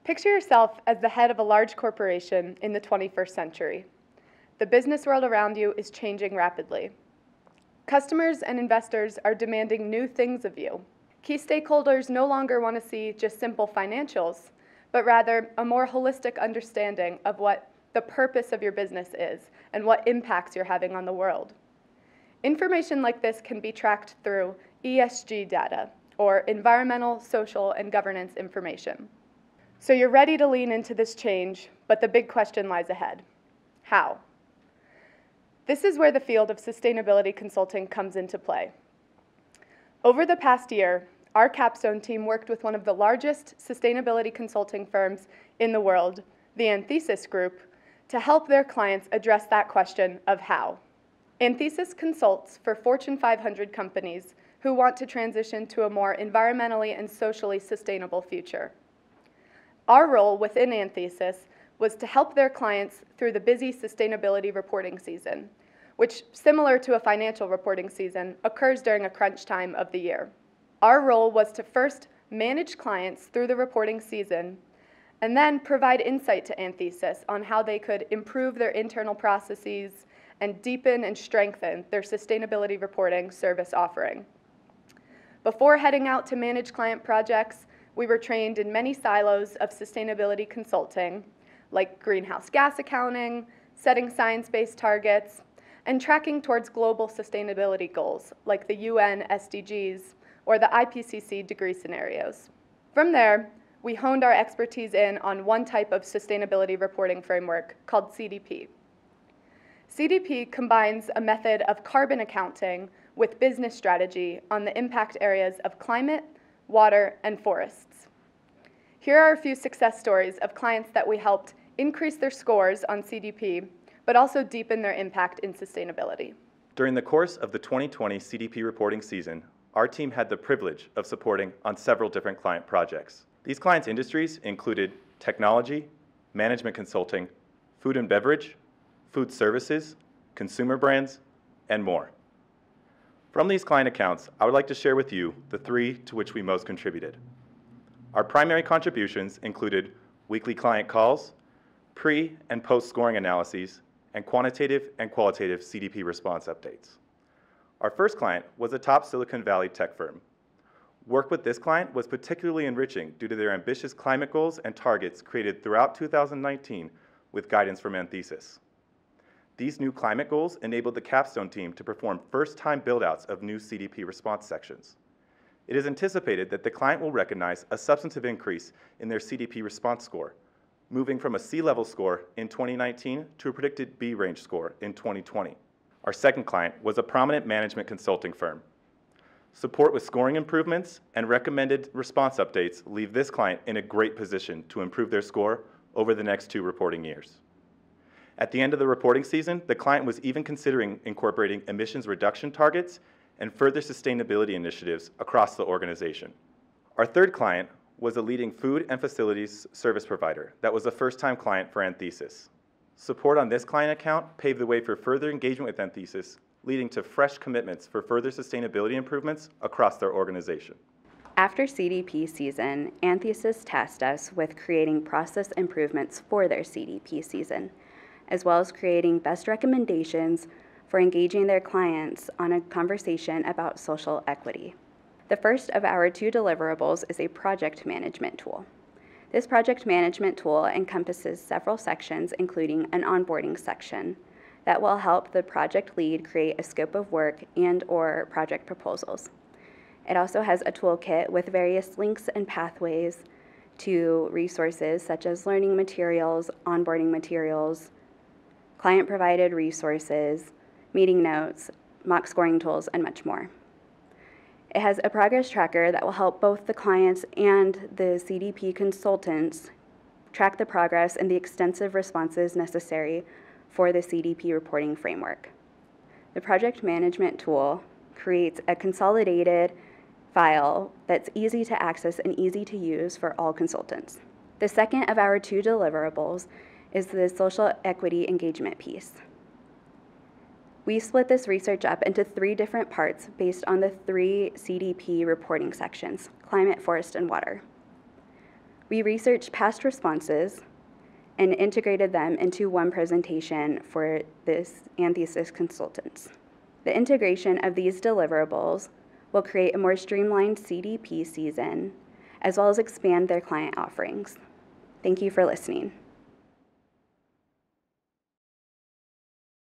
Picture yourself as the head of a large corporation in the 21st century. The business world around you is changing rapidly. Customers and investors are demanding new things of you. Key stakeholders no longer want to see just simple financials, but rather a more holistic understanding of what the purpose of your business is and what impacts you're having on the world. Information like this can be tracked through ESG data, or environmental, social, and governance information. So you're ready to lean into this change, but the big question lies ahead. How? This is where the field of sustainability consulting comes into play. Over the past year, our Capstone team worked with one of the largest sustainability consulting firms in the world, the Anthesis Group, to help their clients address that question of how. Anthesis consults for Fortune 500 companies who want to transition to a more environmentally and socially sustainable future. Our role within Anthesis was to help their clients through the busy sustainability reporting season, which, similar to a financial reporting season, occurs during a crunch time of the year. Our role was to first manage clients through the reporting season and then provide insight to Anthesis on how they could improve their internal processes and deepen and strengthen their sustainability reporting service offering. Before heading out to manage client projects, we were trained in many silos of sustainability consulting, like greenhouse gas accounting, setting science-based targets, and tracking towards global sustainability goals, like the UN SDGs or the IPCC degree scenarios. From there, we honed our expertise in on one type of sustainability reporting framework called CDP. CDP combines a method of carbon accounting with business strategy on the impact areas of climate, water, and forests. Here are a few success stories of clients that we helped increase their scores on CDP, but also deepen their impact in sustainability. During the course of the 2020 CDP reporting season, our team had the privilege of supporting on several different client projects. These clients' industries included technology, management consulting, food and beverage, food services, consumer brands, and more. From these client accounts, I would like to share with you the three to which we most contributed. Our primary contributions included weekly client calls, pre- and post-scoring analyses, and quantitative and qualitative CDP response updates. Our first client was a top Silicon Valley tech firm. Work with this client was particularly enriching due to their ambitious climate goals and targets created throughout 2019 with guidance from Anthesis. These new climate goals enabled the Capstone team to perform first-time build-outs of new CDP response sections. It is anticipated that the client will recognize a substantive increase in their CDP response score, moving from a C-level score in 2019 to a predicted B range score in 2020. Our second client was a prominent management consulting firm. Support with scoring improvements and recommended response updates leave this client in a great position to improve their score over the next 2 reporting years. At the end of the reporting season, the client was even considering incorporating emissions reduction targets and further sustainability initiatives across the organization. Our third client was a leading food and facilities service provider that was a first-time client for Anthesis. Support on this client account paved the way for further engagement with Anthesis, leading to fresh commitments for further sustainability improvements across their organization. After CDP season, Anthesis tasked us with creating process improvements for their CDP season, as well as creating best recommendations for engaging their clients on a conversation about social equity. The first of our 2 deliverables is a project management tool. This project management tool encompasses several sections, including an onboarding section that will help the project lead create a scope of work and/or project proposals. It also has a toolkit with various links and pathways to resources such as learning materials, onboarding materials, client-provided resources, meeting notes, mock scoring tools, and much more. It has a progress tracker that will help both the clients and the CDP consultants track the progress and the extensive responses necessary for the CDP reporting framework. The project management tool creates a consolidated file that's easy to access and easy to use for all consultants. The second of our 2 deliverables is the social equity engagement piece. We split this research up into 3 different parts based on the 3 CDP reporting sections: climate, forest, and water. We researched past responses and integrated them into one presentation for this Anthesis consultants. The integration of these deliverables will create a more streamlined CDP season, as well as expand their client offerings. Thank you for listening.